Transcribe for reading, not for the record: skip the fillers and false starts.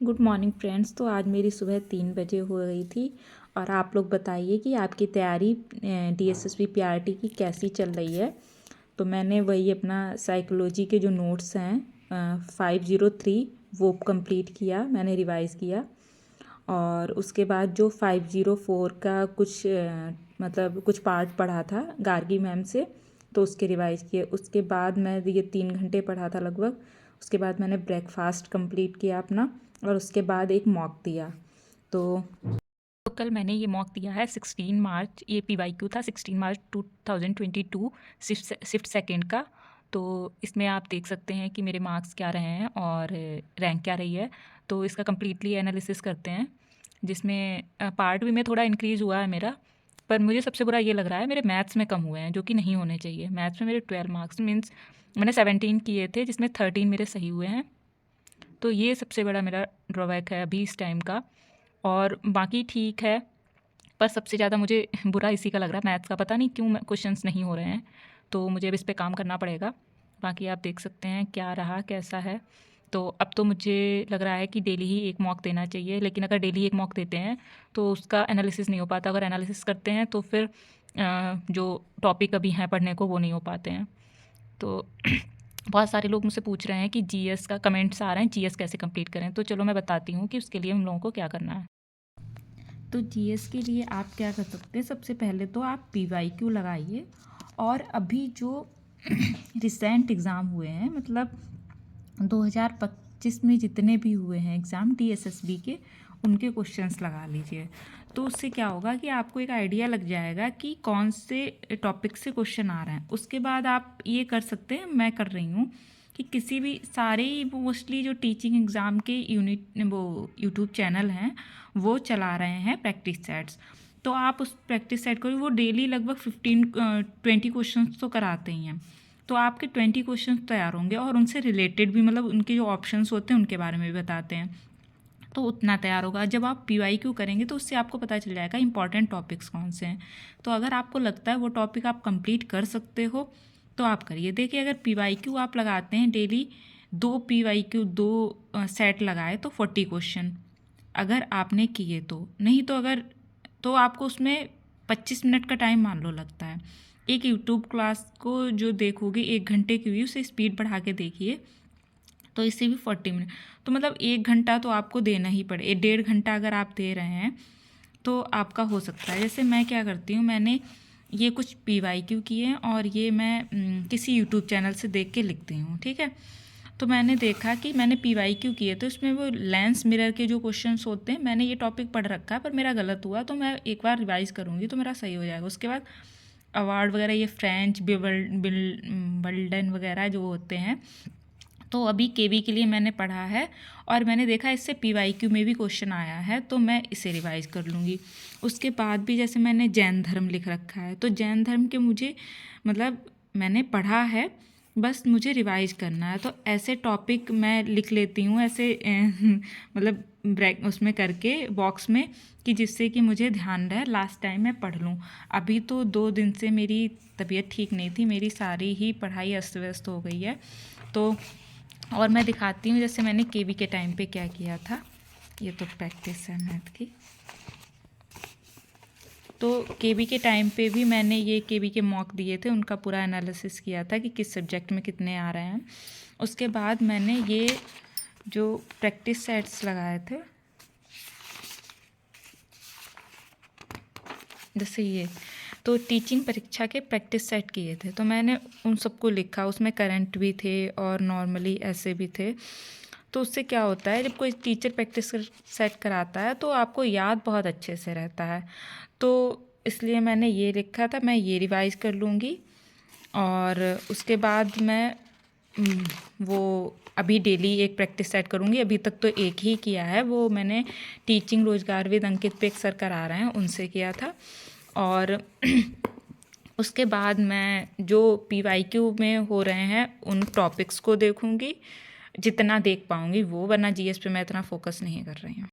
Good morning friends. तो आज मेरी सुबह 3 बजे हो गई थी और आप लोग बताइए कि आपकी तैयारी DSSB PRT की कैसी चल रही है। तो मैंने वही अपना साइकोलॉजी के जो नोट्स हैं 503 वो कंप्लीट किया, मैंने रिवाइज़ किया। और उसके बाद जो 504 का कुछ मतलब कुछ पार्ट पढ़ा था गार्गी मैम से, तो उसके रिवाइज़ किए। उसके बाद मैं ये 3 घंटे पढ़ा था लगभग। उसके बाद मैंने ब्रेकफास्ट कंप्लीट किया अपना और उसके बाद एक मॉक दिया। तो कल मैंने ये मॉक दिया है 16 मार्च, ये PYQ था 16 मार्च 2022 शिफ्ट सेकेंड का। तो इसमें आप देख सकते हैं कि मेरे मार्क्स क्या रहे हैं और रैंक क्या रही है। तो इसका कम्प्लीटली एनालिसिस करते हैं, जिसमें पार्ट भी में थोड़ा इंक्रीज़ हुआ है मेरा। पर मुझे सबसे बुरा ये लग रहा है मेरे मैथ्स में कम हुए हैं, जो कि नहीं होने चाहिए। मैथ्स में मेरे 12 मार्क्स मीन्स मैंने 17 किए थे, जिसमें 13 मेरे सही हुए हैं। तो ये सबसे बड़ा मेरा ड्रॉबैक है अभी इस टाइम का। और बाकी ठीक है, पर सबसे ज़्यादा मुझे बुरा इसी का लग रहा है, मैथ्स का। पता नहीं क्यों क्वेश्चंस नहीं हो रहे हैं, तो मुझे अब इस पे काम करना पड़ेगा। बाकी आप देख सकते हैं क्या रहा कैसा है। तो अब तो मुझे लग रहा है कि डेली ही एक मॉक देना चाहिए, लेकिन अगर डेली एक मॉक देते हैं तो उसका एनालिसिस नहीं हो पाता। अगर एनालिसिस करते हैं तो फिर जो टॉपिक अभी हैं पढ़ने को वो नहीं हो पाते हैं। तो बहुत सारे लोग मुझसे पूछ रहे हैं कि GS का कमेंट्स आ रहे हैं, GS कैसे कंप्लीट करें। तो चलो मैं बताती हूँ कि उसके लिए हम लोगों को क्या करना है। तो GS के लिए आप क्या कर सकते हैं, सबसे पहले तो आप PYQ लगाइए। और अभी जो रिसेंट एग्ज़ाम हुए हैं, मतलब 2025 में जितने भी हुए हैं एग्ज़ाम DSSB के, उनके क्वेश्चंस लगा लीजिए। तो उससे क्या होगा कि आपको एक आइडिया लग जाएगा कि कौन से टॉपिक से क्वेश्चन आ रहे हैं। उसके बाद आप ये कर सकते हैं, मैं कर रही हूँ कि किसी भी सारे ही मोस्टली जो टीचिंग एग्ज़ाम के यूट्यूब चैनल हैं वो चला रहे हैं प्रैक्टिस सेट्स। तो आप उस प्रैक्टिस सेट को, वो डेली लगभग 20 क्वेश्चन तो कराते ही हैं। तो आपके 20 क्वेश्चन तैयार होंगे और उनसे रिलेटेड भी, मतलब उनके जो ऑप्शंस होते हैं उनके बारे में भी बताते हैं। तो उतना तैयार होगा। जब आप PYQ करेंगे तो उससे आपको पता चल जाएगा इंपॉर्टेंट टॉपिक्स कौन से हैं। तो अगर आपको लगता है वो टॉपिक आप कंप्लीट कर सकते हो तो आप करिए। देखिए, अगर PYQ आप लगाते हैं डेली, 2 PYQ 2 सेट लगाए तो 40 क्वेश्चन अगर आपने किए तो। नहीं तो अगर, तो आपको उसमें 25 मिनट का टाइम मान लो लगता है। एक यूट्यूब क्लास को जो देखोगे 1 घंटे की हुई, उसे स्पीड बढ़ा के देखिए तो इससे भी 40 मिनट, तो मतलब 1 घंटा तो आपको देना ही पड़े। 1.5 घंटा अगर आप दे रहे हैं तो आपका हो सकता है। जैसे मैं क्या करती हूँ, मैंने ये कुछ PYQ किए हैं और ये मैं किसी यूट्यूब चैनल से देख के लिखती हूँ, ठीक है। तो मैंने देखा कि मैंने PYQ किए तो इसमें वो लेंस मिरर के जो क्वेश्चंस होते हैं, मैंने ये टॉपिक पढ़ रखा है पर मेरा गलत हुआ, तो मैं एक बार रिवाइज़ करूँगी तो मेरा सही हो जाएगा। उसके बाद अवार्ड वगैरह, ये फ्रेंच बिल्डन वगैरह जो होते हैं, तो अभी KV के लिए मैंने पढ़ा है और मैंने देखा इससे PYQ में भी क्वेश्चन आया है, तो मैं इसे रिवाइज़ कर लूँगी। उसके बाद भी जैसे मैंने जैन धर्म लिख रखा है, तो जैन धर्म के मुझे, मतलब मैंने पढ़ा है, बस मुझे रिवाइज़ करना है। तो ऐसे टॉपिक मैं लिख लेती हूँ ऐसे मतलब ब्रैक उसमें करके बॉक्स में, कि जिससे कि मुझे ध्यान रहे, लास्ट टाइम मैं पढ़ लूँ। अभी तो 2 दिन से मेरी तबीयत ठीक नहीं थी, मेरी सारी ही पढ़ाई अस्त व्यस्त हो गई है। तो और मैं दिखाती हूँ जैसे मैंने KV के टाइम पे क्या किया था। ये तो प्रैक्टिस है मैथ की। तो KV के टाइम पे भी मैंने ये KV के मॉक दिए थे, उनका पूरा एनालिसिस किया था कि किस सब्जेक्ट में कितने आ रहे हैं। उसके बाद मैंने ये जो प्रैक्टिस सेट्स लगाए थे, जैसे ये, तो टीचिंग परीक्षा के प्रैक्टिस सेट किए थे, तो मैंने उन सबको लिखा। उसमें करंट भी थे और नॉर्मली ऐसे भी थे। तो उससे क्या होता है, जब कोई टीचर प्रैक्टिस सेट कराता है तो आपको याद बहुत अच्छे से रहता है। तो इसलिए मैंने ये लिखा था, मैं ये रिवाइज़ कर लूँगी। और उसके बाद मैं वो अभी डेली एक प्रैक्टिस सेट करूँगी। अभी तक तो एक ही किया है, वो मैंने टीचिंग रोजगार विद अंकित पे एक सर करा रहे हैं, उनसे किया था। और उसके बाद मैं जो PYQ में हो रहे हैं उन टॉपिक्स को देखूँगी, जितना देख पाऊँगी वो, वरना GS पे मैं इतना फोकस नहीं कर रही हूँ।